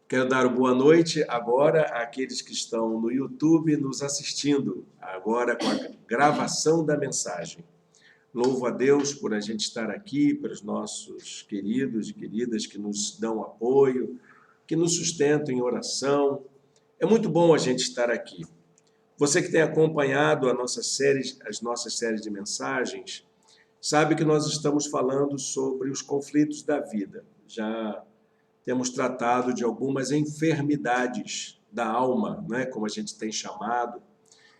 Quero dar boa noite agora àqueles que estão no YouTube nos assistindo, agora com a gravação da mensagem. Louvo a Deus por a gente estar aqui, pelos nossos queridos e queridas que nos dão apoio, que nos sustentam em oração. É muito bom a gente estar aqui. Você que tem acompanhado as nossas séries de mensagens, sabe que nós estamos falando sobre os conflitos da vida. Já temos tratado de algumas enfermidades da alma, né? Como a gente tem chamado,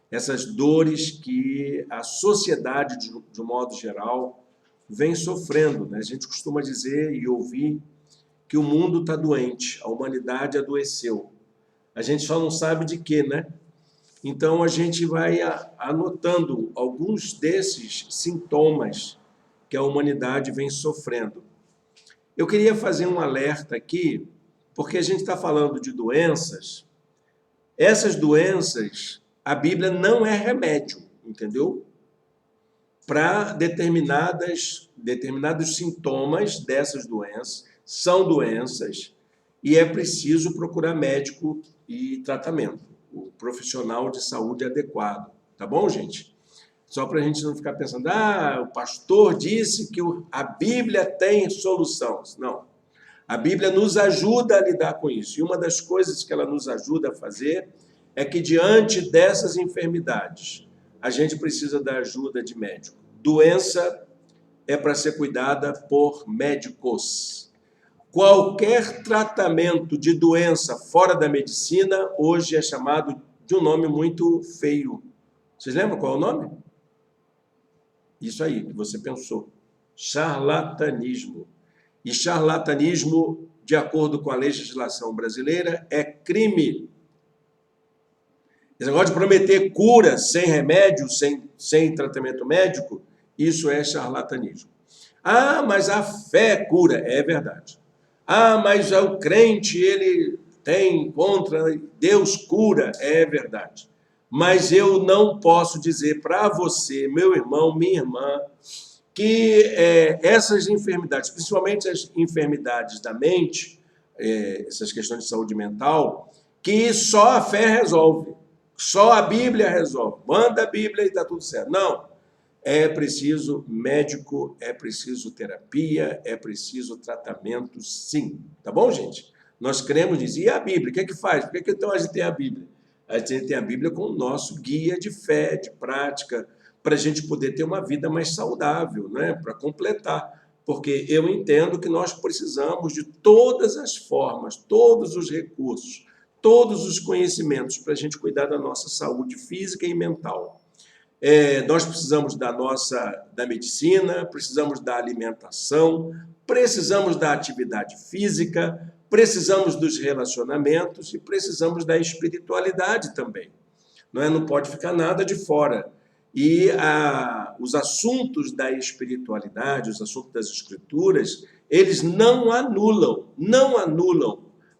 essas dores que a sociedade, de um modo geral, vem sofrendo, né? A gente costuma dizer e ouvir que o mundo está doente, a humanidade adoeceu. A gente só não sabe de quê, né? Então, a gente vai anotando alguns desses sintomas que a humanidade vem sofrendo. Eu queria fazer um alerta aqui, porque a gente está falando de doenças. Essas doenças, a Bíblia não é remédio, entendeu? Para determinados sintomas dessas doenças, são doenças, e é preciso procurar médico e tratamento, o profissional de saúde adequado. Tá bom, gente? Só para a gente não ficar pensando, o pastor disse que a Bíblia tem solução. Não. A Bíblia nos ajuda a lidar com isso. E uma das coisas que ela nos ajuda a fazer é que, diante dessas enfermidades, a gente precisa da ajuda de médico. Doença é para ser cuidada por médicos. Qualquer tratamento de doença fora da medicina, hoje é chamado de um nome muito feio. Vocês lembram qual é o nome? Isso aí que você pensou. Charlatanismo. E charlatanismo, de acordo com a legislação brasileira, é crime. Esse negócio de prometer cura sem remédio, sem tratamento médico, isso é charlatanismo. Mas a fé cura. É verdade. Mas o crente, ele tem contra Deus cura. É verdade. Mas eu não posso dizer para você, meu irmão, minha irmã, que essas enfermidades, principalmente as enfermidades da mente, essas questões de saúde mental, que só a fé resolve, só a Bíblia resolve. Manda a Bíblia e está tudo certo. Não. É preciso médico, é preciso terapia, é preciso tratamento, sim. Tá bom, gente? Nós cremos nisso. E a Bíblia, o que é que faz? Por que então a gente tem a Bíblia? A gente tem a Bíblia como nosso guia de fé, de prática, para a gente poder ter uma vida mais saudável, né? Para completar. Porque eu entendo que nós precisamos de todas as formas, todos os recursos, todos os conhecimentos para a gente cuidar da nossa saúde física e mental. Nós precisamos da medicina, precisamos da alimentação, precisamos da atividade física, precisamos dos relacionamentos e precisamos da espiritualidade também. Não pode ficar nada de fora. E os assuntos da espiritualidade, os assuntos das escrituras, eles não anulam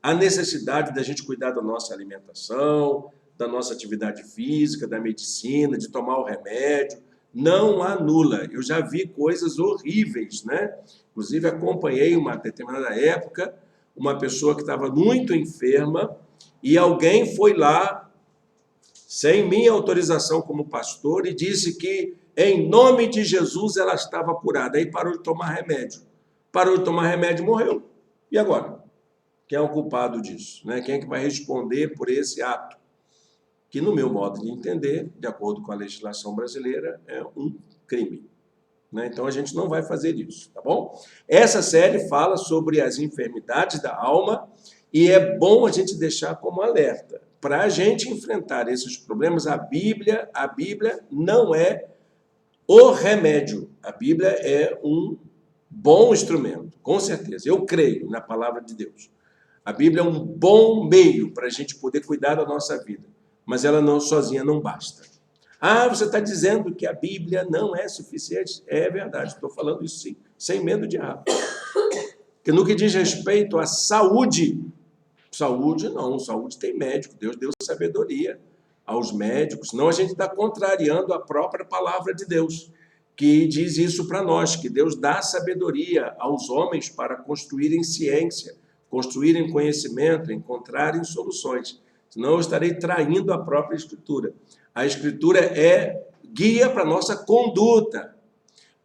a necessidade da gente cuidar da nossa alimentação, da nossa atividade física, da medicina, de tomar o remédio. Não anula. Eu já vi coisas horríveis, né? Inclusive, acompanhei uma determinada época uma pessoa que estava muito enferma e alguém foi lá, sem minha autorização como pastor, e disse que, em nome de Jesus, ela estava curada. Aí parou de tomar remédio. Parou de tomar remédio e morreu. E agora? Quem é o culpado disso? Né? Quem é que vai responder por esse ato? Que, no meu modo de entender, de acordo com a legislação brasileira, é um crime. Né? Então, a gente não vai fazer isso, tá bom? Essa série fala sobre as enfermidades da alma e é bom a gente deixar como alerta. Para a gente enfrentar esses problemas, a Bíblia não é o remédio. A Bíblia é um bom instrumento, com certeza. Eu creio na palavra de Deus. A Bíblia é um bom meio para a gente poder cuidar da nossa vida, mas ela sozinha não basta. Você está dizendo que a Bíblia não é suficiente? É verdade, estou falando isso sim, sem medo de errar. Porque no que diz respeito à saúde tem médico, Deus deu sabedoria aos médicos, senão a gente está contrariando a própria palavra de Deus, que diz isso para nós, que Deus dá sabedoria aos homens para construírem ciência, construírem conhecimento, encontrarem soluções. Senão eu estarei traindo a própria Escritura. A Escritura é guia para a nossa conduta,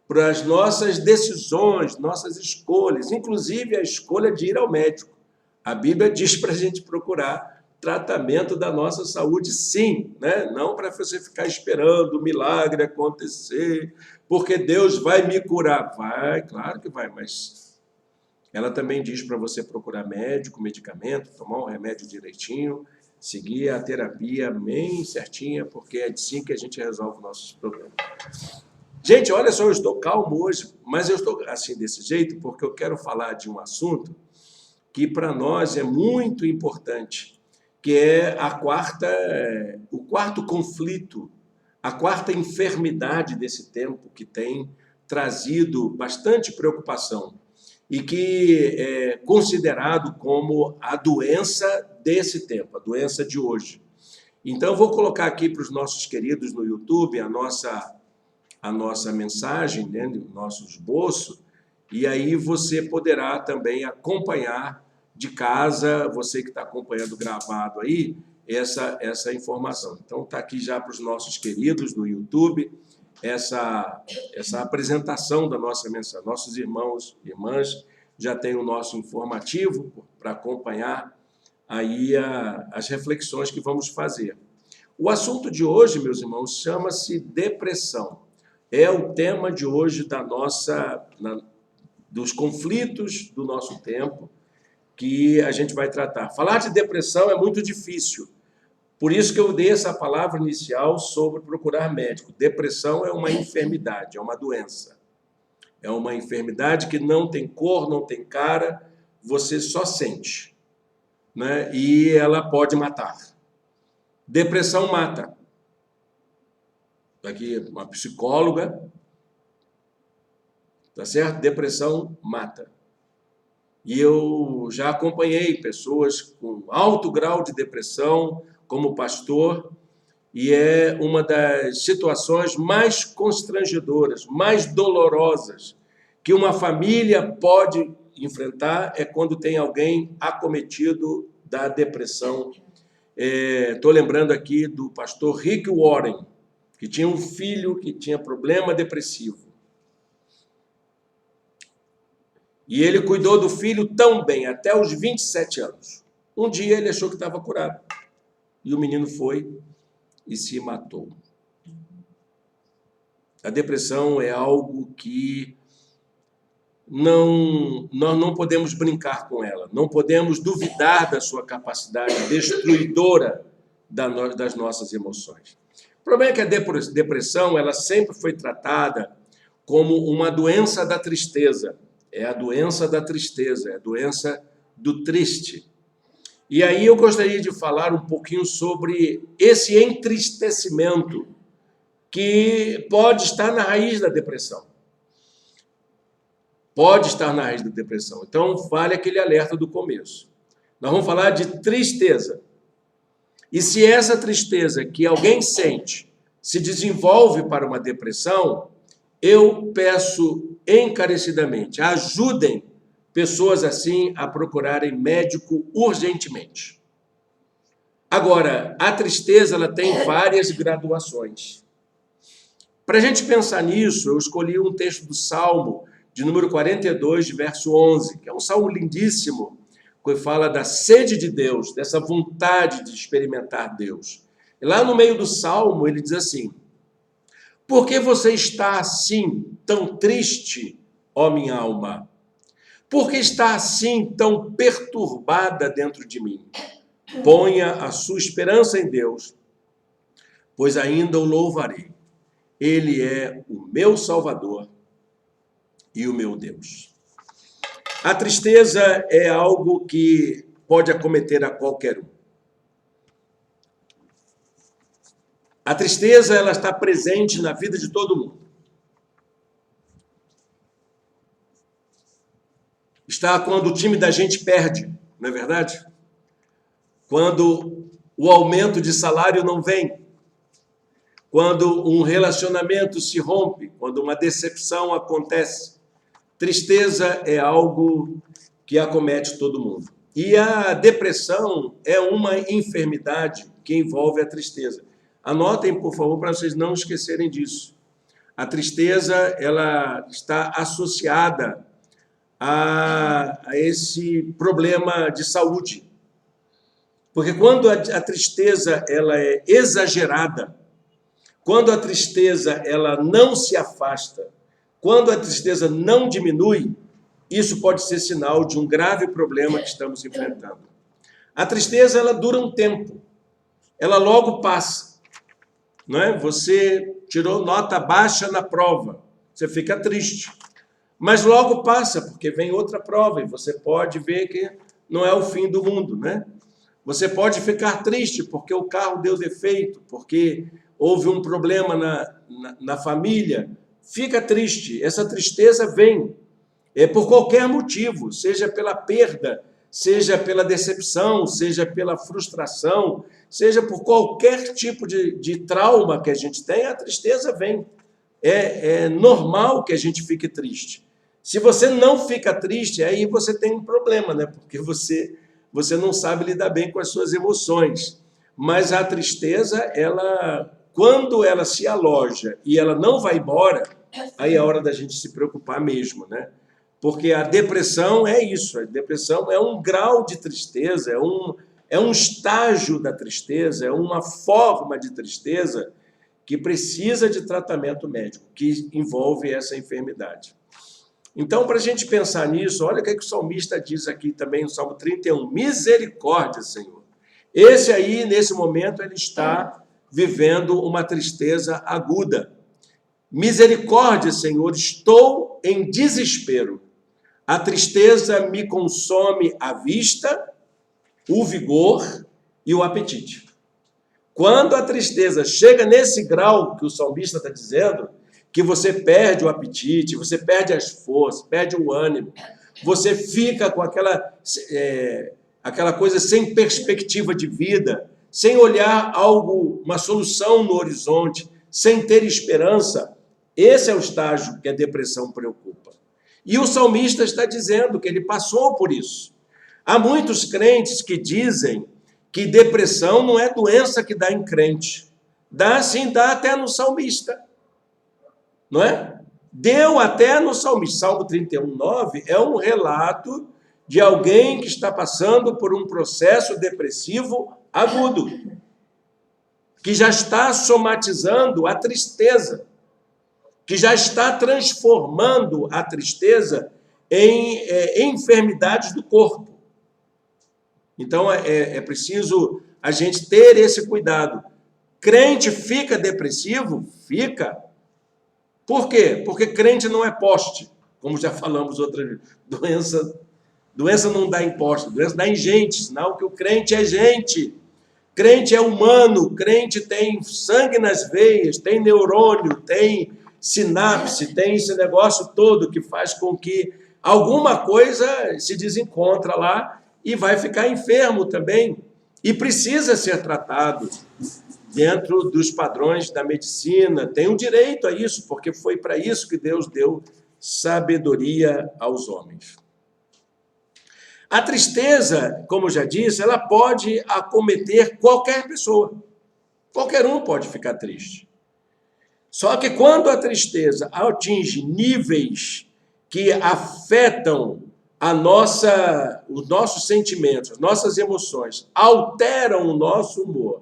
para as nossas decisões, nossas escolhas, inclusive a escolha de ir ao médico. A Bíblia diz para a gente procurar tratamento da nossa saúde, sim, né? Não para você ficar esperando o milagre acontecer, porque Deus vai me curar. Vai, claro que vai, mas ela também diz para você procurar médico, medicamento, tomar um remédio direitinho, seguir a terapia bem certinha, porque é assim que a gente resolve nossos problemas. Gente, olha só, eu estou calmo hoje, mas eu estou assim desse jeito porque eu quero falar de um assunto que para nós é muito importante, que é o quarto conflito, a quarta enfermidade desse tempo que tem trazido bastante preocupação e que é considerado como a doença desse tempo, a doença de hoje. Então, eu vou colocar aqui para os nossos queridos no YouTube a nossa mensagem, né, o nosso esboço, e aí você poderá também acompanhar de casa, você que está acompanhando gravado aí, essa informação. Então, está aqui já para os nossos queridos no YouTube, essa apresentação da nossa mensagem. Nossos irmãos e irmãs já têm o nosso informativo para acompanhar aí as reflexões que vamos fazer. O assunto de hoje, meus irmãos, chama-se depressão. É o tema de hoje dos conflitos do nosso tempo que a gente vai tratar. Falar de depressão é muito difícil. Por isso que eu dei essa palavra inicial sobre procurar médico. Depressão é uma enfermidade, é uma doença. É uma enfermidade que não tem cor, não tem cara, você só sente, né? E ela pode matar. Depressão mata. Aqui, uma psicóloga, tá certo? Depressão mata. E eu já acompanhei pessoas com alto grau de depressão como pastor, e é uma das situações mais constrangedoras, mais dolorosas que uma família pode enfrentar é quando tem alguém acometido da depressão. Estou lembrando aqui do pastor Rick Warren, que tinha um filho que tinha problema depressivo. E ele cuidou do filho tão bem, até os 27 anos. Um dia ele achou que estava curado. E o menino foi e se matou. A depressão é algo que nós não podemos brincar com ela. Não podemos duvidar da sua capacidade destruidora das nossas emoções. O problema é que a depressão ela sempre foi tratada como uma doença da tristeza. É a doença da tristeza, é a doença do triste. E aí eu gostaria de falar um pouquinho sobre esse entristecimento que pode estar na raiz da depressão. Pode estar na raiz da depressão. Então, vale aquele alerta do começo. Nós vamos falar de tristeza. E se essa tristeza que alguém sente se desenvolve para uma depressão, eu peço encarecidamente, ajudem pessoas assim a procurarem médico urgentemente. Agora, a tristeza ela tem várias graduações. Para a gente pensar nisso, eu escolhi um texto do Salmo, de número 42, de verso 11, que é um salmo lindíssimo, que fala da sede de Deus, dessa vontade de experimentar Deus. E lá no meio do salmo, ele diz assim: por que você está assim, tão triste, ó minha alma? Por que está assim, tão perturbada dentro de mim? Ponha a sua esperança em Deus, pois ainda o louvarei. Ele é o meu Salvador e o meu Deus. A tristeza é algo que pode acometer a qualquer um. A tristeza ela está presente na vida de todo mundo. Está quando o time da gente perde, não é verdade? Quando o aumento de salário não vem. Quando um relacionamento se rompe, quando uma decepção acontece. Tristeza é algo que acomete todo mundo. E a depressão é uma enfermidade que envolve a tristeza. Anotem, por favor, para vocês não esquecerem disso. A tristeza, ela está associada a esse problema de saúde. Porque quando a tristeza ela é exagerada, quando a tristeza ela não se afasta, quando a tristeza não diminui, isso pode ser sinal de um grave problema que estamos enfrentando. A tristeza ela dura um tempo, ela logo passa, não é? Você tirou nota baixa na prova, você fica triste, mas logo passa porque vem outra prova e você pode ver que não é o fim do mundo, né? Você pode ficar triste porque o carro deu defeito, porque houve um problema na família. Fica triste, essa tristeza vem por qualquer motivo, seja pela perda, seja pela decepção, seja pela frustração, seja por qualquer tipo de trauma que a gente tem, a tristeza vem. É normal que a gente fique triste. Se você não fica triste, aí você tem um problema, né? Porque você não sabe lidar bem com as suas emoções. Mas a tristeza, quando ela se aloja e ela não vai embora, aí é hora da gente se preocupar mesmo, né? Porque a depressão é isso, a depressão é um grau de tristeza, é um estágio da tristeza, é uma forma de tristeza que precisa de tratamento médico, que envolve essa enfermidade. Então, para a gente pensar nisso, olha o que o salmista diz aqui também no Salmo 31, misericórdia, Senhor. Esse aí, nesse momento, ele está vivendo uma tristeza aguda. Misericórdia, Senhor, estou em desespero. A tristeza me consome a vista, o vigor e o apetite. Quando a tristeza chega nesse grau que o salmista está dizendo, que você perde o apetite, você perde as forças, perde o ânimo, você fica com aquela coisa sem perspectiva de vida, sem olhar uma solução no horizonte, sem ter esperança. Esse é o estágio que a depressão preocupa. E o salmista está dizendo que ele passou por isso. Há muitos crentes que dizem que depressão não é doença que dá em crente. Dá sim, dá até no salmista. Não é? Deu até no salmista. Salmo 31:9 é um relato de alguém que está passando por um processo depressivo agudo, que já está somatizando a tristeza, que já está transformando a tristeza em enfermidades do corpo. Então, é preciso a gente ter esse cuidado. Crente fica depressivo? Fica. Por quê? Porque crente não é poste, como já falamos outra vez. Doença não dá em poste, doença dá em gente, sinal que o crente é gente. Crente é humano, crente tem sangue nas veias, tem neurônio, tem sinapse, tem esse negócio todo que faz com que alguma coisa se desencontra lá e vai ficar enfermo também. E precisa ser tratado dentro dos padrões da medicina. Tem o direito a isso, porque foi para isso que Deus deu sabedoria aos homens. A tristeza, como eu já disse, ela pode acometer qualquer pessoa. Qualquer um pode ficar triste. Só que quando a tristeza atinge níveis que afetam os nossos sentimentos, as nossas emoções, alteram o nosso humor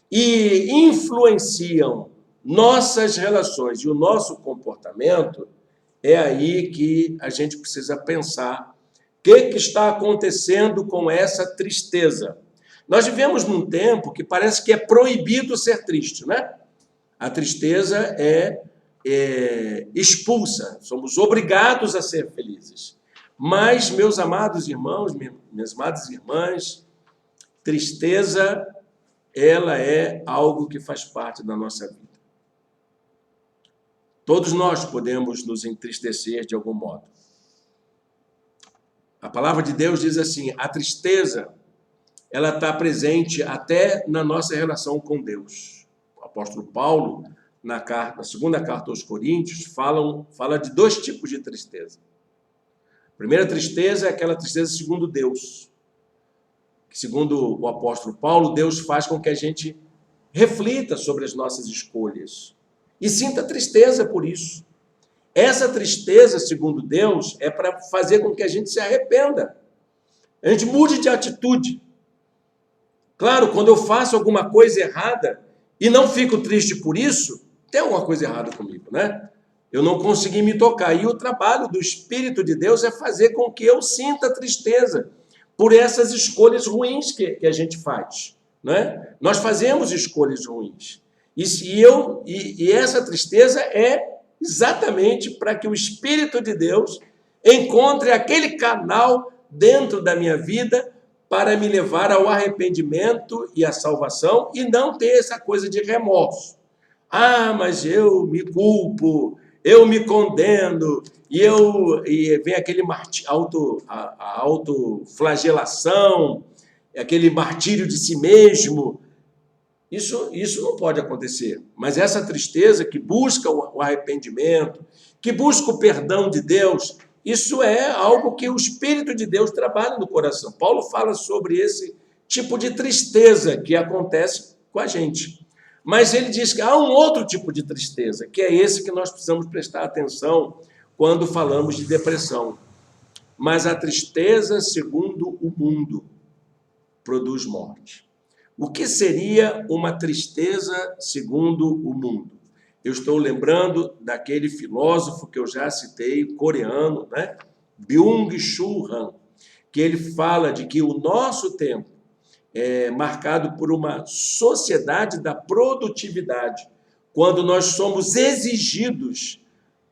e influenciam nossas relações e o nosso comportamento, é aí que a gente precisa pensar o que está acontecendo com essa tristeza. Nós vivemos num tempo que parece que é proibido ser triste, né? A tristeza é expulsa, somos obrigados a ser felizes. Mas, meus amados irmãos, minhas amadas irmãs, tristeza, ela é algo que faz parte da nossa vida. Todos nós podemos nos entristecer de algum modo. A palavra de Deus diz assim, a tristeza, ela está presente até na nossa relação com Deus. O apóstolo Paulo, na segunda carta aos Coríntios, fala de dois tipos de tristeza. A primeira tristeza é aquela tristeza segundo Deus. que, segundo o apóstolo Paulo, Deus faz com que a gente reflita sobre as nossas escolhas e sinta tristeza por isso. Essa tristeza, segundo Deus, é para fazer com que a gente se arrependa, a gente mude de atitude. Claro, quando eu faço alguma coisa errada e não fico triste por isso, tem alguma coisa errada comigo, né? Eu não consegui me tocar. E o trabalho do Espírito de Deus é fazer com que eu sinta tristeza por essas escolhas ruins que a gente faz, né? Nós fazemos escolhas ruins. E essa tristeza é exatamente para que o Espírito de Deus encontre aquele canal dentro da minha vida para me levar ao arrependimento e à salvação e não ter essa coisa de remorso. Ah, mas eu me culpo, eu me condeno, e vem aquele autoflagelação, aquele martírio de si mesmo. Isso não pode acontecer. Mas essa tristeza que busca o arrependimento, que busca o perdão de Deus, isso é algo que o Espírito de Deus trabalha no coração. Paulo fala sobre esse tipo de tristeza que acontece com a gente. Mas ele diz que há um outro tipo de tristeza, que é esse que nós precisamos prestar atenção quando falamos de depressão. Mas a tristeza, segundo o mundo, produz morte. O que seria uma tristeza segundo o mundo? Eu estou lembrando daquele filósofo que eu já citei, coreano, né? Byung-Chul Han, que ele fala de que o nosso tempo é marcado por uma sociedade da produtividade, quando nós somos exigidos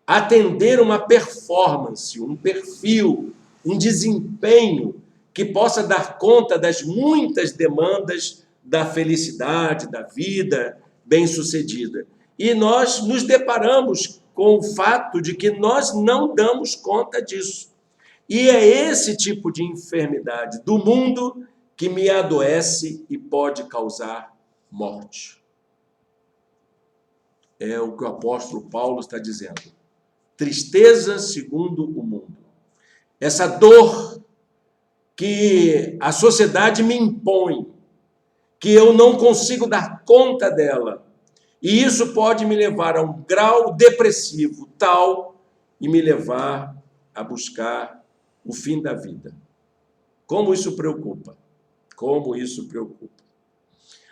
a atender uma performance, um perfil, um desempenho que possa dar conta das muitas demandas da felicidade, da vida bem-sucedida. E nós nos deparamos com o fato de que nós não damos conta disso. E é esse tipo de enfermidade do mundo que me adoece e pode causar morte. É o que o apóstolo Paulo está dizendo. Tristeza segundo o mundo. Essa dor que a sociedade me impõe, que eu não consigo dar conta dela. E isso pode me levar a um grau depressivo tal e me levar a buscar o fim da vida. Como isso preocupa? Como isso preocupa?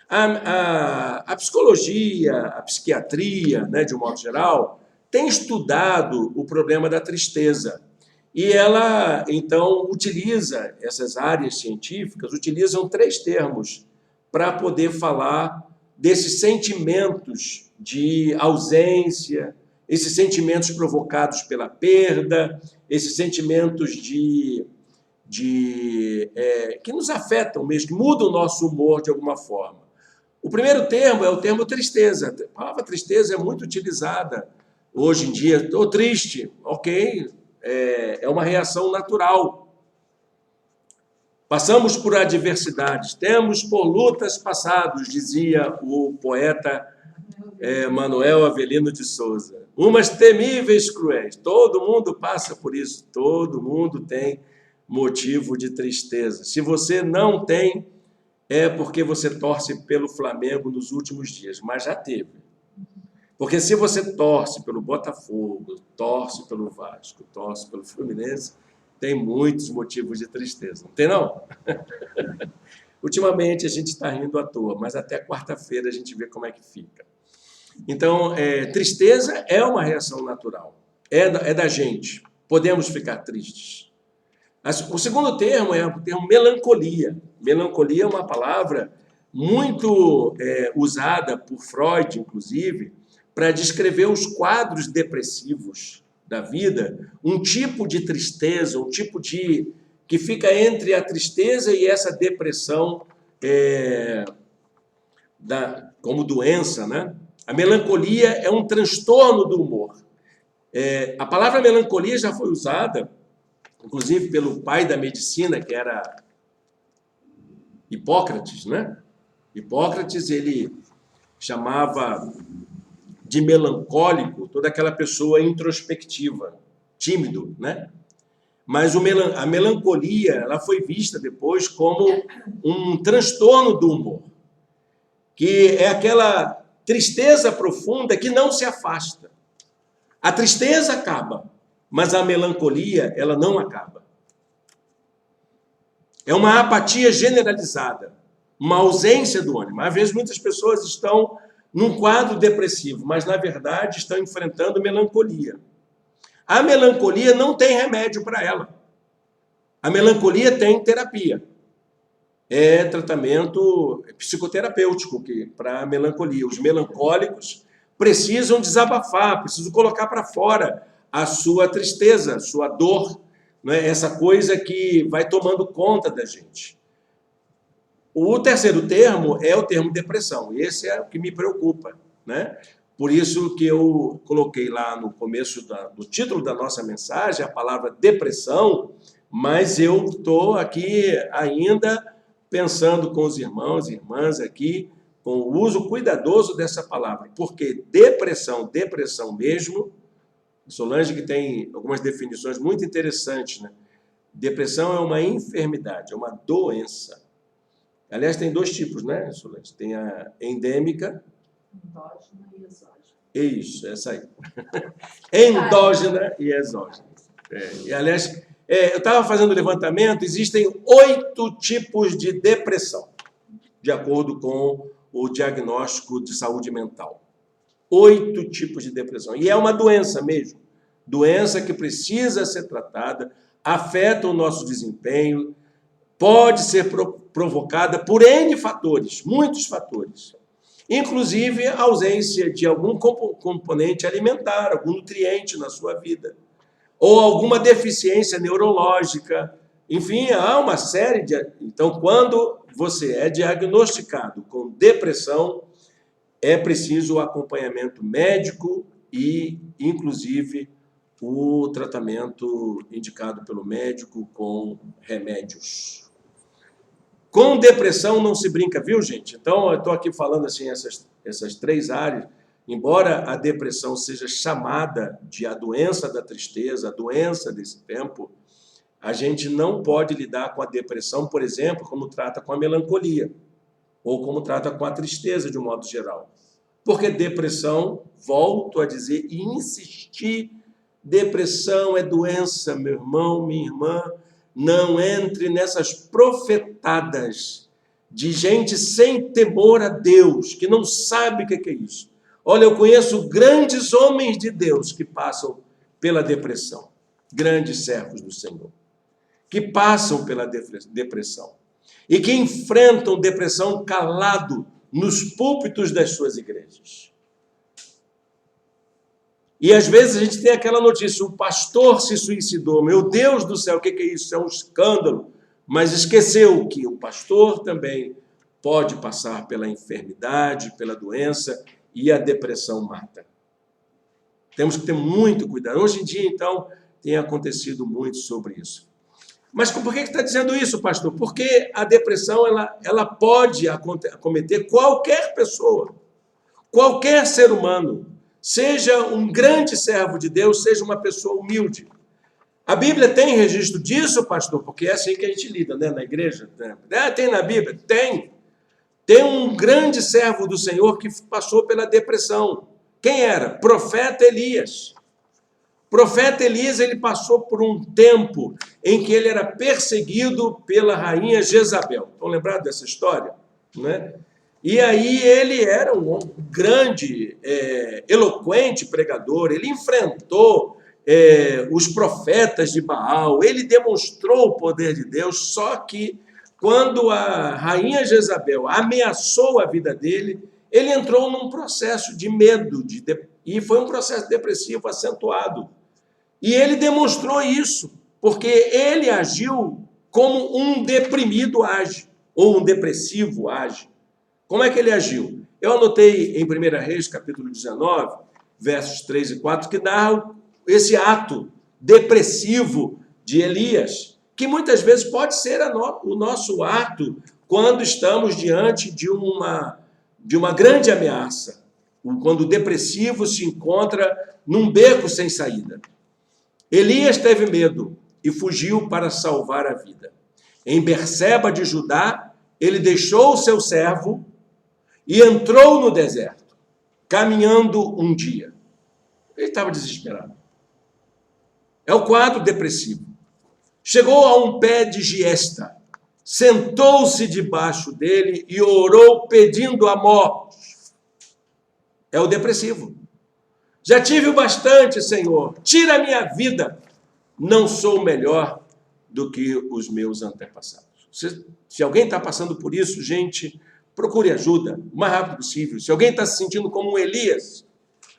A psicologia, a psiquiatria, né, de um modo geral, tem estudado o problema da tristeza. E ela, então, utiliza, essas áreas científicas, utilizam 3 termos para poder falar desses sentimentos de ausência, esses sentimentos provocados pela perda, esses sentimentos que nos afetam mesmo, que mudam o nosso humor de alguma forma. O primeiro termo é o termo tristeza. A palavra tristeza é muito utilizada hoje em dia. Estou triste, ok, é uma reação natural. Passamos por adversidades, temos por lutas passados, dizia o poeta Manuel Avelino de Souza. Umas temíveis cruéis. Todo mundo passa por isso, todo mundo tem motivo de tristeza. Se você não tem, é porque você torce pelo Flamengo nos últimos dias, mas já teve. Porque se você torce pelo Botafogo, torce pelo Vasco, torce pelo Fluminense, tem muitos motivos de tristeza. Não tem, não? Ultimamente a gente está rindo à toa, mas até quarta-feira a gente vê como é que fica. Então, tristeza é uma reação natural, é da gente. Podemos ficar tristes. O segundo termo é o termo melancolia. Melancolia é uma palavra muito usada por Freud, inclusive, para descrever os quadros depressivos da vida, um tipo de tristeza, um tipo de que fica entre a tristeza e essa depressão como doença, né? A melancolia é um transtorno do humor. A palavra melancolia já foi usada, inclusive pelo pai da medicina, que era Hipócrates, né? Hipócrates, ele chamava de melancólico toda aquela pessoa introspectiva, tímido, né? Mas a melancolia, ela foi vista depois como um transtorno do humor, que é aquela tristeza profunda que não se afasta. A tristeza acaba, mas a melancolia, ela não acaba. É uma apatia generalizada, uma ausência do ânimo. Às vezes muitas pessoas estão num quadro depressivo, mas na verdade estão enfrentando melancolia. A melancolia não tem remédio para ela. A melancolia tem terapia. É tratamento psicoterapêutico para a melancolia. Os melancólicos precisam desabafar, precisam colocar para fora a sua tristeza, a sua dor, não é? Essa coisa que vai tomando conta da gente. O terceiro termo é o termo depressão. Esse é o que me preocupa, né? Por isso que eu coloquei lá no começo do título da nossa mensagem a palavra depressão, mas eu estou aqui ainda pensando com os irmãos e irmãs aqui, com o uso cuidadoso dessa palavra, porque depressão mesmo, Solange que tem algumas definições muito interessantes, né? Depressão é uma enfermidade, é uma doença. Aliás, tem dois tipos, né, Solange? Tem a endêmica. Endógena e exógena. Isso, essa aí. Endógena e exógena. E, aliás, eu estava fazendo levantamento, existem 8 tipos de depressão, de acordo com o diagnóstico de saúde mental. 8 tipos de depressão. E é uma doença mesmo. Doença que precisa ser tratada, afeta o nosso desempenho, pode ser provocada por N fatores, muitos fatores. Inclusive a ausência de algum componente alimentar, algum nutriente na sua vida, ou alguma deficiência neurológica. Enfim, há uma série de... Então, quando você é diagnosticado com depressão, é preciso o acompanhamento médico e, inclusive, o tratamento indicado pelo médico com remédios. Com depressão não se brinca, viu, gente? Então, eu estou aqui falando assim, essas 3 áreas. Embora a depressão seja chamada de a doença da tristeza, a doença desse tempo, a gente não pode lidar com a depressão, por exemplo, como trata com a melancolia, ou como trata com a tristeza, de um modo geral. Porque depressão, volto a dizer e insistir, depressão é doença, meu irmão, minha irmã. Não entre nessas profetadas de gente sem temor a Deus, que não sabe o que é isso. Olha, eu conheço grandes homens de Deus que passam pela depressão, grandes servos do Senhor, que passam pela depressão e que enfrentam depressão calado nos púlpitos das suas igrejas. E às vezes a gente tem aquela notícia, o pastor se suicidou, meu Deus do céu, o que é isso? É um escândalo. Mas esqueceu que o pastor também pode passar pela enfermidade, pela doença, e a depressão mata. Temos que ter muito cuidado. Hoje em dia, então, tem acontecido muito sobre isso. Mas por que está dizendo isso, pastor? Porque a depressão ela pode acometer qualquer pessoa, qualquer ser humano, seja um grande servo de Deus, seja uma pessoa humilde. A Bíblia tem registro disso, pastor, porque é assim que a gente lida, né, na igreja. Tem na Bíblia? Tem. Tem um grande servo do Senhor que passou pela depressão. Quem era? Profeta Elias. Profeta Elias, ele passou por um tempo em que ele era perseguido pela rainha Jezabel. Estão lembrados dessa história? Né? E aí ele era um grande, eloquente pregador, ele enfrentou os profetas de Baal, ele demonstrou o poder de Deus, só que quando a rainha Jezabel ameaçou a vida dele, ele entrou num processo de medo, e foi um processo depressivo acentuado. E ele demonstrou isso, porque ele agiu como um deprimido age, ou um depressivo age. Como é que ele agiu? Eu anotei em 1 Reis, capítulo 19, versos 3 e 4, que narra esse ato depressivo de Elias, que muitas vezes pode ser o nosso ato quando estamos diante de uma grande ameaça, quando o depressivo se encontra num beco sem saída. Elias teve medo e fugiu para salvar a vida. Em Berseba de Judá, ele deixou o seu servo e entrou no deserto, caminhando um dia. Ele estava desesperado. É o quadro depressivo. Chegou a um pé de giesta, sentou-se debaixo dele e orou pedindo a morte. É o depressivo. Já tive o bastante, Senhor. Tira a minha vida. Não sou melhor do que os meus antepassados. Se alguém está passando por isso, gente, procure ajuda o mais rápido possível. Se alguém está se sentindo como um Elias,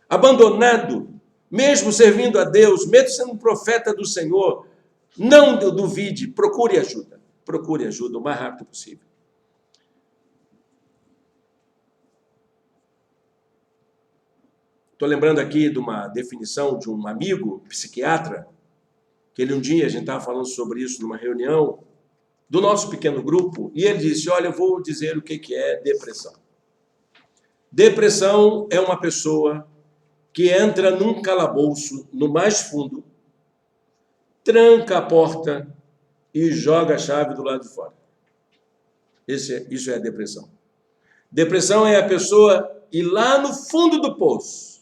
abandonado, mesmo servindo a Deus, mesmo sendo um profeta do Senhor, não duvide, procure ajuda. Procure ajuda o mais rápido possível. Estou lembrando aqui de uma definição de um amigo psiquiatra, que ele um dia, a gente estava falando sobre isso numa reunião do nosso pequeno grupo, e ele disse, olha, eu vou dizer o que é depressão. Depressão é uma pessoa que entra num calabouço no mais fundo, tranca a porta e joga a chave do lado de fora. Isso é depressão. Depressão é a pessoa ir lá no fundo do poço,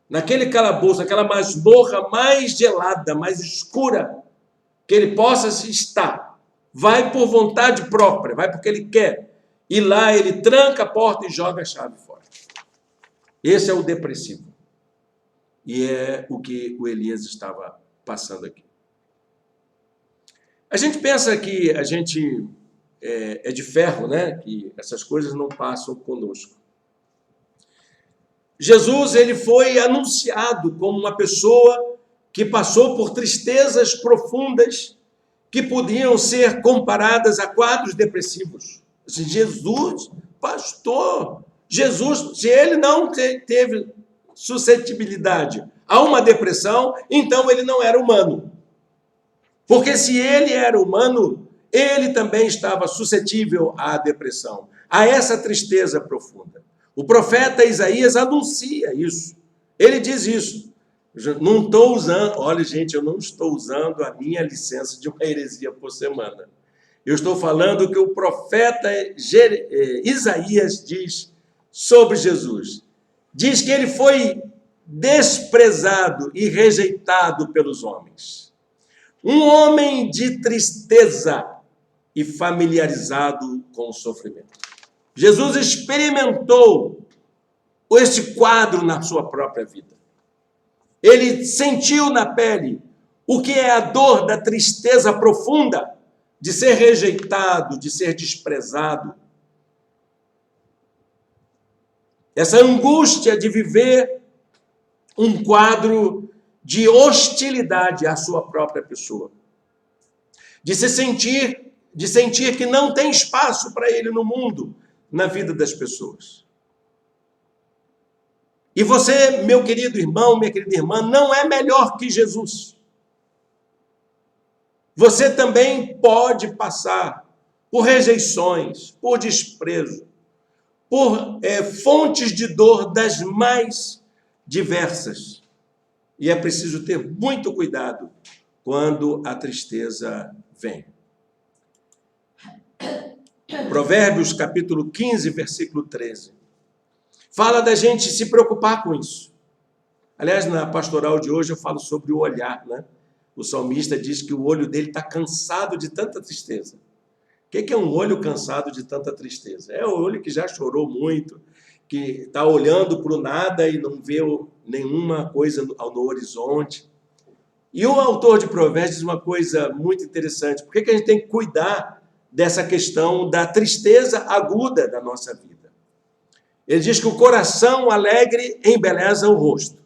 naquele calabouço, aquela masmorra mais gelada, mais escura, que ele possa estar. Vai por vontade própria, vai porque ele quer. E lá ele tranca a porta e joga a chave fora. Esse é o depressivo. E é o que o Elias estava passando aqui. A gente pensa que a gente é de ferro, né? Que essas coisas não passam conosco. Jesus, ele foi anunciado como uma pessoa que passou por tristezas profundas que podiam ser comparadas a quadros depressivos. Jesus, pastor, Jesus, se ele não teve suscetibilidade a uma depressão, então ele não era humano. Porque se ele era humano, ele também estava suscetível à depressão, a essa tristeza profunda. O profeta Isaías anuncia isso. Ele diz isso. Não estou usando, olha gente, eu não estou usando a minha licença de uma heresia por semana. Eu estou falando que o profeta Isaías diz sobre Jesus. Diz que ele foi desprezado e rejeitado pelos homens. Um homem de tristeza e familiarizado com o sofrimento. Jesus experimentou esse quadro na sua própria vida. Ele sentiu na pele o que é a dor da tristeza profunda, de ser rejeitado, de ser desprezado. Essa angústia de viver um quadro de hostilidade à sua própria pessoa. De sentir que não tem espaço para ele no mundo, na vida das pessoas. E você, meu querido irmão, minha querida irmã, não é melhor que Jesus. Você também pode passar por rejeições, por desprezo, por fontes de dor das mais diversas. E é preciso ter muito cuidado quando a tristeza vem. Provérbios, capítulo 15, versículo 13. Fala da gente se preocupar com isso. Aliás, na pastoral de hoje eu falo sobre o olhar, né? O salmista diz que o olho dele está cansado de tanta tristeza. O que é um olho cansado de tanta tristeza? É o olho que já chorou muito, que está olhando para o nada e não vê nenhuma coisa no horizonte. E o autor de Provérbios diz uma coisa muito interessante. Por que a gente tem que cuidar dessa questão da tristeza aguda da nossa vida? Ele diz que o coração alegre embeleza o rosto.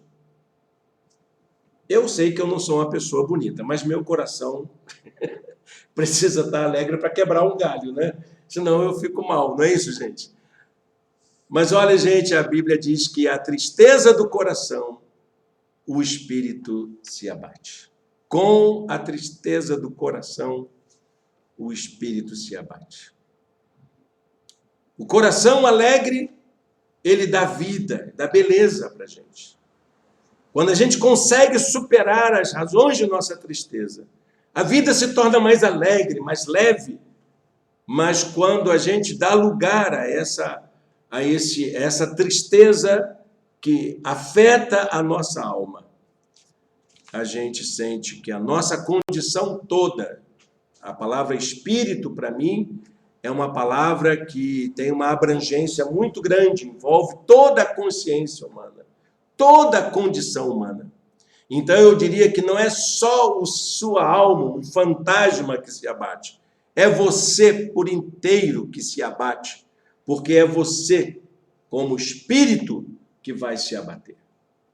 Eu sei que eu não sou uma pessoa bonita, mas meu coração precisa estar alegre para quebrar um galho, né? Senão eu fico mal, não é isso, gente? Mas olha, gente, a Bíblia diz que a tristeza do coração, o espírito se abate. Com a tristeza do coração, o espírito se abate. O coração alegre, ele dá vida, dá beleza para a gente. Quando a gente consegue superar as razões de nossa tristeza, A vida se torna mais alegre, mais leve, mas quando a gente dá lugar a essa tristeza que afeta a nossa alma, a gente sente que a nossa condição toda, a palavra espírito, para mim, é uma palavra que tem uma abrangência muito grande, envolve toda a consciência humana, toda a condição humana. Então eu diria que não é só a sua alma, um fantasma que se abate, é você por inteiro que se abate, porque é você, como espírito, que vai se abater.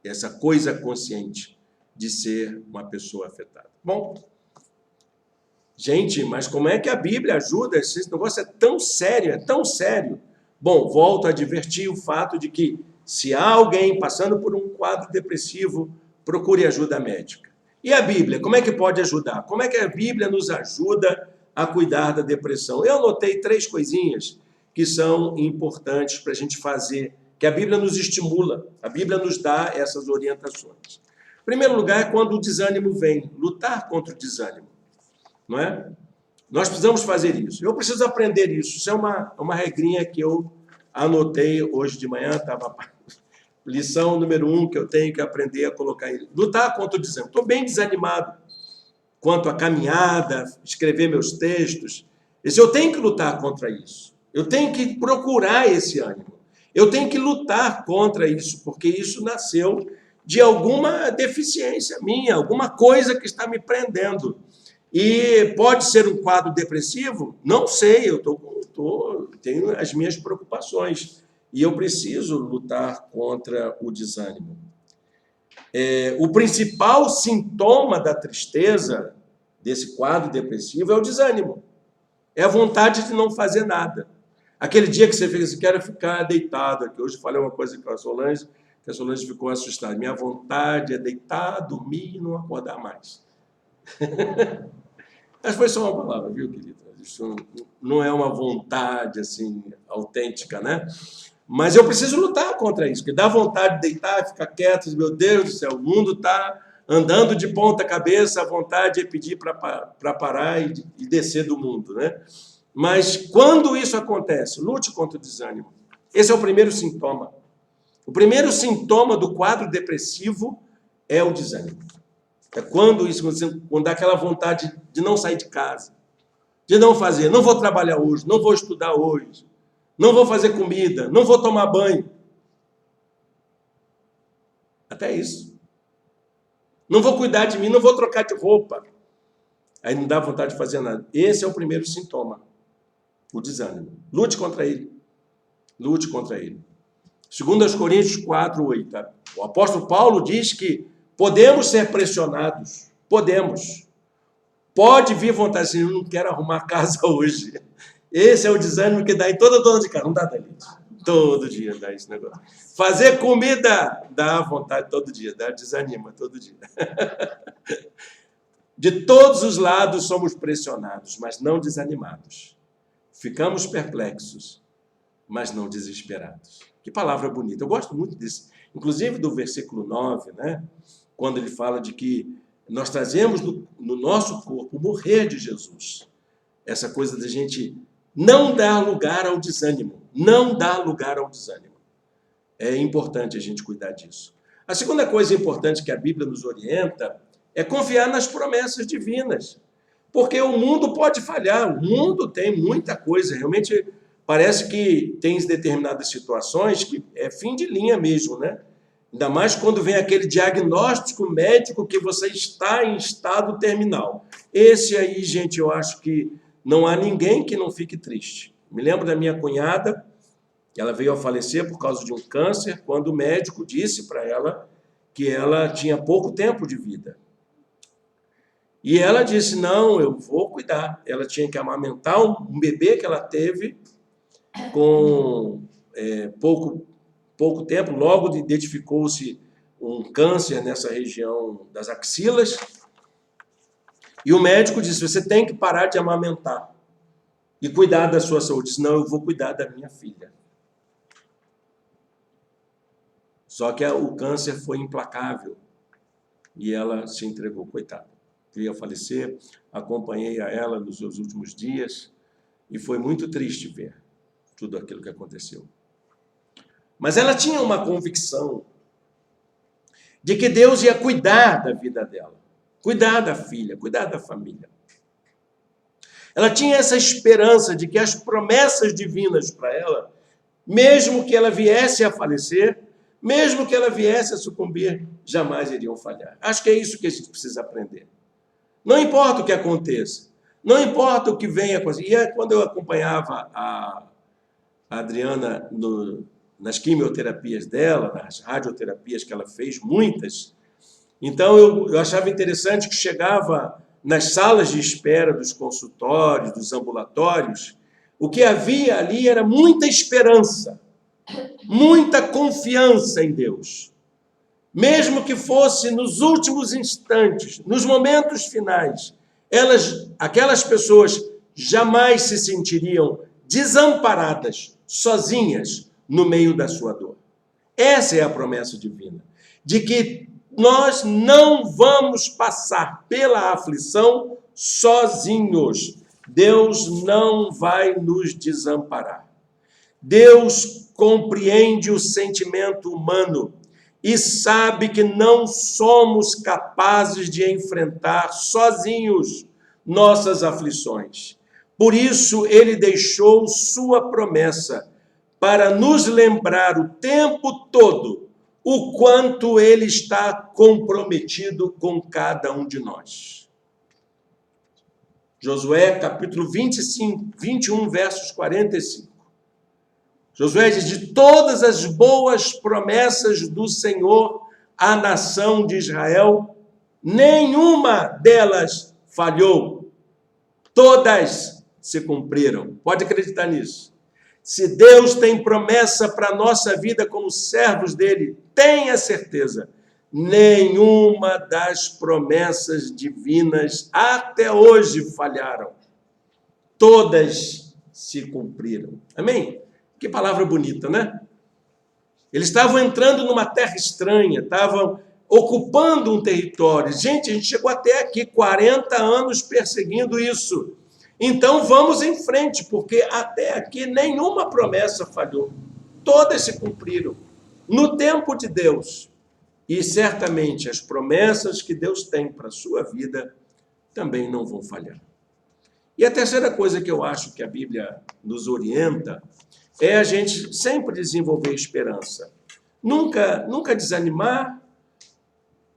Essa coisa consciente de ser uma pessoa afetada. Bom, gente, mas como é que a Bíblia ajuda? Esse negócio é tão sério, é tão sério. Bom, volto a advertir o fato de que se há alguém passando por um quadro depressivo, procure ajuda médica. E a Bíblia, como é que pode ajudar? Como é que a Bíblia nos ajuda a cuidar da depressão? Eu anotei 3 coisinhas que são importantes para a gente fazer, que a Bíblia nos estimula, a Bíblia nos dá essas orientações. Em primeiro lugar, é quando o desânimo vem, lutar contra o desânimo, não é? Nós precisamos fazer isso. Eu preciso aprender isso. Isso é uma regrinha que eu anotei hoje de manhã, estava... Lição número 1 que eu tenho que aprender a colocar aí. Lutar contra o desânimo. Estou bem desanimado quanto à caminhada, escrever meus textos. Eu tenho que lutar contra isso. Eu tenho que procurar esse ânimo. Eu tenho que lutar contra isso, porque isso nasceu de alguma deficiência minha, alguma coisa que está me prendendo. E pode ser um quadro depressivo? Não sei, eu tenho as minhas preocupações. E eu preciso lutar contra o desânimo. O principal sintoma da tristeza, desse quadro depressivo, é o desânimo. É a vontade de não fazer nada. Aquele dia que você fica assim, quero ficar deitado aqui. Hoje eu falei uma coisa com a Solange, que a Solange ficou assustada. Minha vontade é deitar, dormir e não acordar mais. Mas foi só uma palavra, viu, querida? Isso não é uma vontade, assim, autêntica, né? Mas eu preciso lutar contra isso, porque dá vontade de deitar, ficar quieto, meu Deus do céu, o mundo está andando de ponta cabeça, a vontade é pedir para parar e descer do mundo, né? Mas quando isso acontece, lute contra o desânimo. Esse é o primeiro sintoma. O primeiro sintoma do quadro depressivo é o desânimo. É quando dá aquela vontade de não sair de casa, de não fazer, não vou trabalhar hoje, não vou estudar hoje, não vou fazer comida, não vou tomar banho. Até isso. Não vou cuidar de mim, não vou trocar de roupa. Aí não dá vontade de fazer nada. Esse é o primeiro sintoma, o desânimo. Lute contra ele. Lute contra ele. 2 Coríntios 4:8. Tá? O apóstolo Paulo diz que podemos ser pressionados. Podemos. Pode vir vontade assim, eu não quero arrumar casa hoje. Esse é o desânimo que dá em toda dona de casa. Não dá, Thalita? Todo dia dá esse negócio. Fazer comida dá vontade todo dia, dá desanima todo dia. De todos os lados somos pressionados, mas não desanimados. Ficamos perplexos, mas não desesperados. Que palavra bonita. Eu gosto muito disso. Inclusive do versículo 9, né? Quando ele fala de que nós trazemos no nosso corpo o morrer de Jesus. Essa coisa da gente não dar lugar ao desânimo. Não dar lugar ao desânimo. É importante a gente cuidar disso. A segunda coisa importante que a Bíblia nos orienta é confiar nas promessas divinas. Porque o mundo pode falhar, o mundo tem muita coisa. Realmente parece que tem determinadas situações que é fim de linha mesmo, né? Ainda mais quando vem aquele diagnóstico médico que você está em estado terminal. Esse aí, gente, eu acho que não há ninguém que não fique triste. Me lembro da minha cunhada, ela veio a falecer por causa de um câncer, quando o médico disse para ela que ela tinha pouco tempo de vida. E ela disse, não, eu vou cuidar. Ela tinha que amamentar um bebê que ela teve com pouco tempo, logo identificou-se um câncer nessa região das axilas, e o médico disse, você tem que parar de amamentar e cuidar da sua saúde, senão eu vou cuidar da minha filha. Só que o câncer foi implacável, e ela se entregou, coitada. ia falecer, acompanhei a ela nos seus últimos dias e foi muito triste ver tudo aquilo que aconteceu. Mas ela tinha uma convicção de que Deus ia cuidar da vida dela, cuidar da filha, cuidar da família. Ela tinha essa esperança de que as promessas divinas para ela, mesmo que ela viesse a falecer, mesmo que ela viesse a sucumbir, jamais iriam falhar. Acho que é isso que a gente precisa aprender. Não importa o que aconteça, não importa o que venha a acontecer. E quando eu acompanhava a Adriana nas quimioterapias dela, nas radioterapias que ela fez, muitas, então eu achava interessante que chegava nas salas de espera dos consultórios, dos ambulatórios, o que havia ali era muita esperança, muita confiança em Deus. Mesmo que fosse nos últimos instantes, nos momentos finais, aquelas pessoas jamais se sentiriam desamparadas, sozinhas, no meio da sua dor. Essa é a promessa divina, de que nós não vamos passar pela aflição sozinhos. Deus não vai nos desamparar. Deus compreende o sentimento humano e sabe que não somos capazes de enfrentar sozinhos nossas aflições. Por isso, ele deixou sua promessa para nos lembrar o tempo todo o quanto ele está comprometido com cada um de nós. Josué, capítulo 21, versos 45. Josué diz: de todas as boas promessas do Senhor à nação de Israel, nenhuma delas falhou. Todas se cumpriram. Pode acreditar nisso. Se Deus tem promessa para a nossa vida como servos dele, tenha certeza, nenhuma das promessas divinas até hoje falharam. Todas se cumpriram. Amém? Que palavra bonita, né? Eles estavam entrando numa terra estranha, estavam ocupando um território. Gente, a gente chegou até aqui, 40 anos perseguindo isso. Então vamos em frente, porque até aqui nenhuma promessa falhou. Todas se cumpriram no tempo de Deus. E certamente as promessas que Deus tem para a sua vida também não vão falhar. E a terceira coisa que eu acho que a Bíblia nos orienta é a gente sempre desenvolver esperança. Nunca desanimar,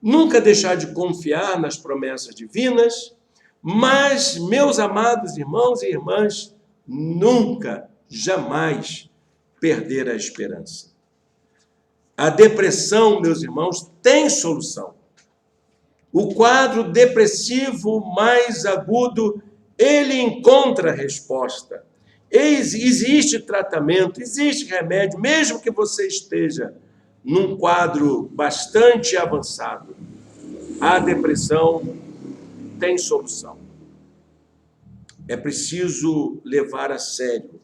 nunca deixar de confiar nas promessas divinas, mas, meus amados irmãos e irmãs, nunca, jamais perder a esperança. A depressão, meus irmãos, tem solução. O quadro depressivo mais agudo, ele encontra resposta. Existe tratamento, existe remédio, mesmo que você esteja num quadro bastante avançado. A depressão tem solução. É preciso levar a sério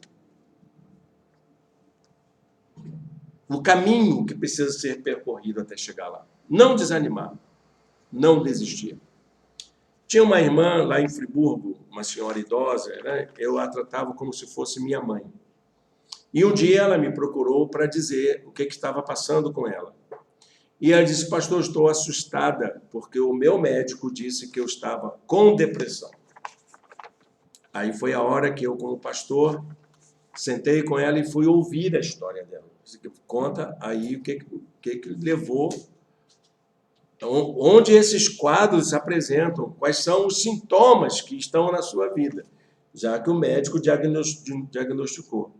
o caminho que precisa ser percorrido até chegar lá. Não desanimar, não desistir. Tinha uma irmã lá em Friburgo, uma senhora idosa, né? Eu a tratava como se fosse minha mãe. E um dia ela me procurou para dizer o que estava passando com ela. E ela disse: pastor, estou assustada, porque o meu médico disse que eu estava com depressão. Aí foi a hora que eu, como pastor, sentei com ela e fui ouvir a história dela. Conta aí o que levou, onde esses quadros se apresentam, quais são os sintomas que estão na sua vida, já que o médico diagnosticou.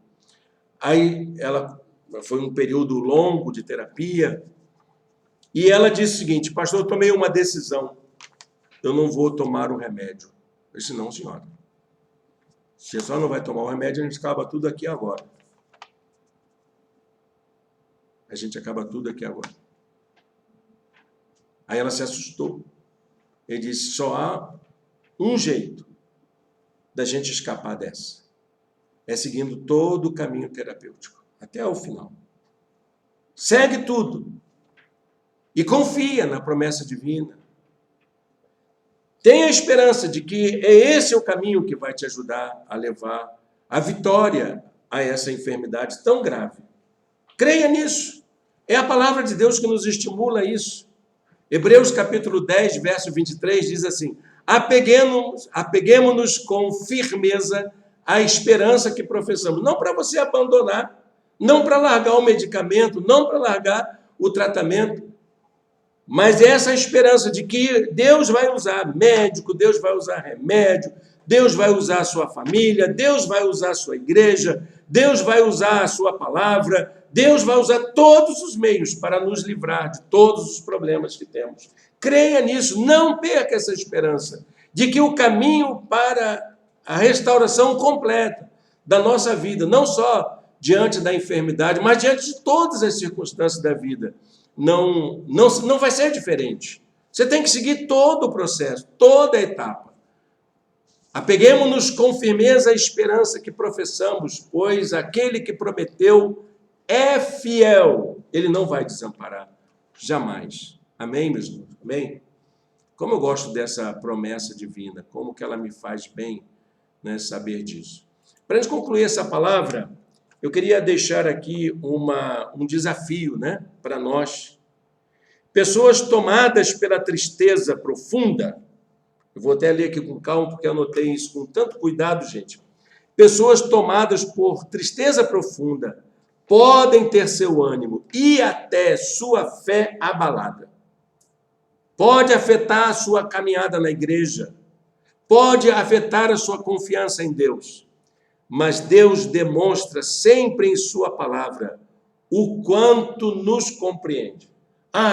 Aí ela foi um período longo de terapia, e ela disse o seguinte: pastor, eu tomei uma decisão, eu não vou tomar o remédio. Eu disse: não, senhora, se a senhora não vai tomar o remédio, a gente acaba tudo aqui agora. A gente acaba tudo aqui agora. Aí ela se assustou. Ele disse: só há um jeito da gente escapar dessa. É seguindo todo o caminho terapêutico, até o final. Segue tudo. E confia na promessa divina. Tenha a esperança de que é esse o caminho que vai te ajudar a levar a vitória a essa enfermidade tão grave. Creia nisso. É a palavra de Deus que nos estimula a isso. Hebreus capítulo 10, verso 23 diz assim: apeguemo-nos com firmeza à esperança que professamos. Não para você abandonar, não para largar o medicamento, não para largar o tratamento, mas essa esperança de que Deus vai usar médico, Deus vai usar remédio, Deus vai usar a sua família, Deus vai usar a sua igreja, Deus vai usar a sua palavra, Deus vai usar todos os meios para nos livrar de todos os problemas que temos. Creia nisso, não perca essa esperança de que o caminho para a restauração completa da nossa vida, não só diante da enfermidade, mas diante de todas as circunstâncias da vida, não vai ser diferente. Você tem que seguir todo o processo, toda a etapa. Apeguemo-nos com firmeza à esperança que professamos, pois aquele que prometeu é fiel. Ele não vai desamparar, jamais. Amém, meus irmãos? Amém? Como eu gosto dessa promessa divina, como que ela me faz bem, né, saber disso. Para a gente concluir essa palavra, eu queria deixar aqui um desafio, né, para nós. Pessoas tomadas pela tristeza profunda, eu vou até ler aqui com calma, porque eu anotei isso com tanto cuidado, gente. Pessoas tomadas por tristeza profunda podem ter seu ânimo e até sua fé abalada. Pode afetar a sua caminhada na igreja, pode afetar a sua confiança em Deus, mas Deus demonstra sempre em sua palavra o quanto nos compreende.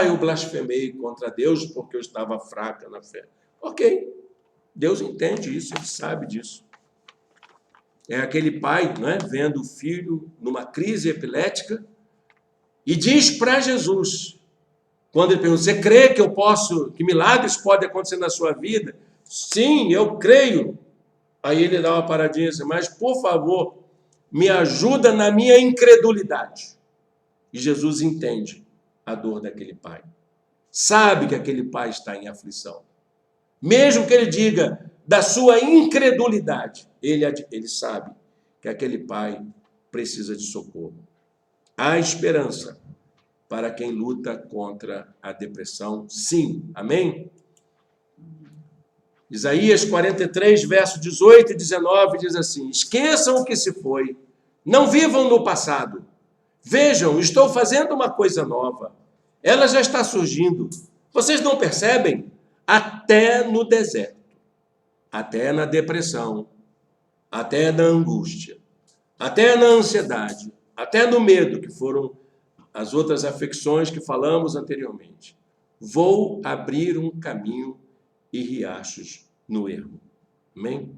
Eu blasfemei contra Deus porque eu estava fraca na fé. Ok, Deus entende isso, Ele sabe disso. É aquele pai, né, vendo o filho numa crise epilética e diz para Jesus, quando ele pergunta: você crê que milagres podem acontecer na sua vida? Sim, eu creio. Aí ele dá uma paradinha assim: mas por favor, me ajuda na minha incredulidade. E Jesus entende a dor daquele pai. Sabe que aquele pai está em aflição. Mesmo que ele diga da sua incredulidade, ele sabe que aquele pai precisa de socorro. Há esperança para quem luta contra a depressão, sim. Amém? Isaías 43, verso 18 e 19 diz assim: esqueçam o que se foi, não vivam no passado. Vejam, estou fazendo uma coisa nova. Ela já está surgindo. Vocês não percebem? Até no deserto, até na depressão, até na angústia, até na ansiedade, até no medo, que foram as outras afecções que falamos anteriormente. Vou abrir um caminho e riachos no ermo. Amém?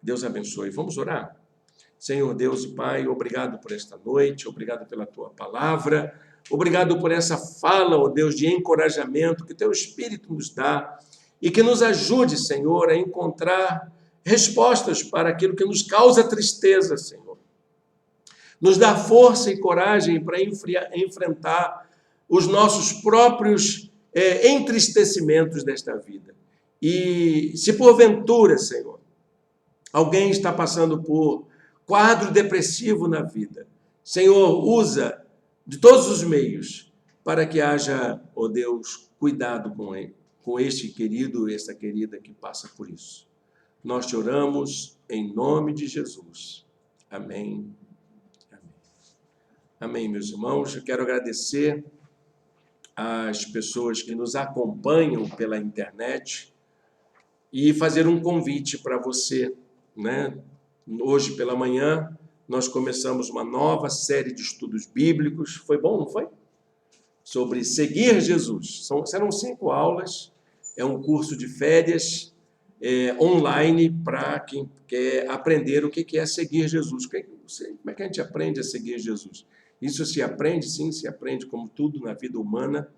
Deus abençoe. Vamos orar? Senhor Deus e Pai, obrigado por esta noite, obrigado pela Tua palavra, obrigado por essa fala, ó Deus, de encorajamento que Teu Espírito nos dá e que nos ajude, Senhor, a encontrar respostas para aquilo que nos causa tristeza, Senhor. Nos dá força e coragem para enfrentar os nossos próprios entristecimentos desta vida. E se porventura, Senhor, alguém está passando por quadro depressivo na vida, Senhor, usa de todos os meios para que haja, ó Deus, cuidado com ele, com este querido, esta querida que passa por isso. Nós te oramos em nome de Jesus. Amém. Amém. Amém, meus irmãos. Eu quero agradecer às pessoas que nos acompanham pela internet e fazer um convite para você, né? Hoje pela manhã nós começamos uma nova série de estudos bíblicos. Foi bom, não foi? Sobre seguir Jesus. Serão 5 aulas. É um curso de férias online para quem quer aprender o que é seguir Jesus. Como é que a gente aprende a seguir Jesus? Isso se aprende? Sim, se aprende, como tudo na vida humana,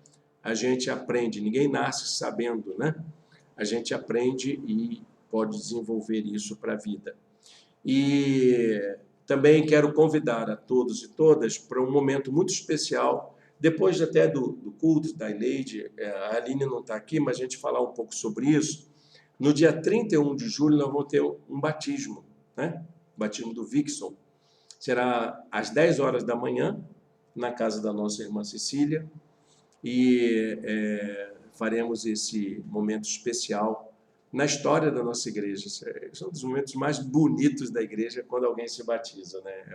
a gente aprende. Ninguém nasce sabendo, né? A gente aprende e pode desenvolver isso para a vida. E também quero convidar a todos e todas para um momento muito especial Depois até do culto da Ileide, a Aline não está aqui, mas a gente falar um pouco sobre isso. No dia 31 de julho nós vamos ter um batismo, né? O batismo do Vixon. Será às 10 horas da manhã, na casa da nossa irmã Cecília, e faremos esse momento especial na história da nossa igreja. Esse é um dos momentos mais bonitos da igreja, quando alguém se batiza, né?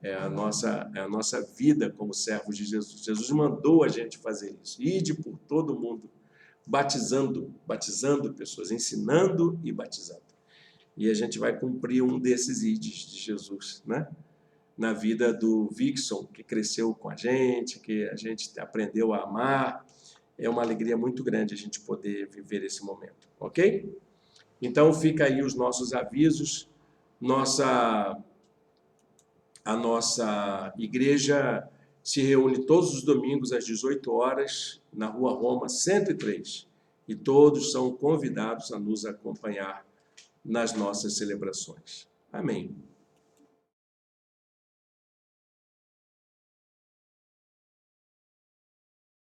É a nossa vida como servos de Jesus. Jesus mandou a gente fazer isso. Ide por todo mundo, batizando pessoas, ensinando e batizando. E a gente vai cumprir um desses ides de Jesus, né? Na vida do Vixon, que cresceu com a gente, que a gente aprendeu a amar. É uma alegria muito grande a gente poder viver esse momento, ok? Então, fica aí os nossos avisos. A nossa igreja se reúne todos os domingos às 18 horas, na Rua Roma 103, e todos são convidados a nos acompanhar nas nossas celebrações. Amém.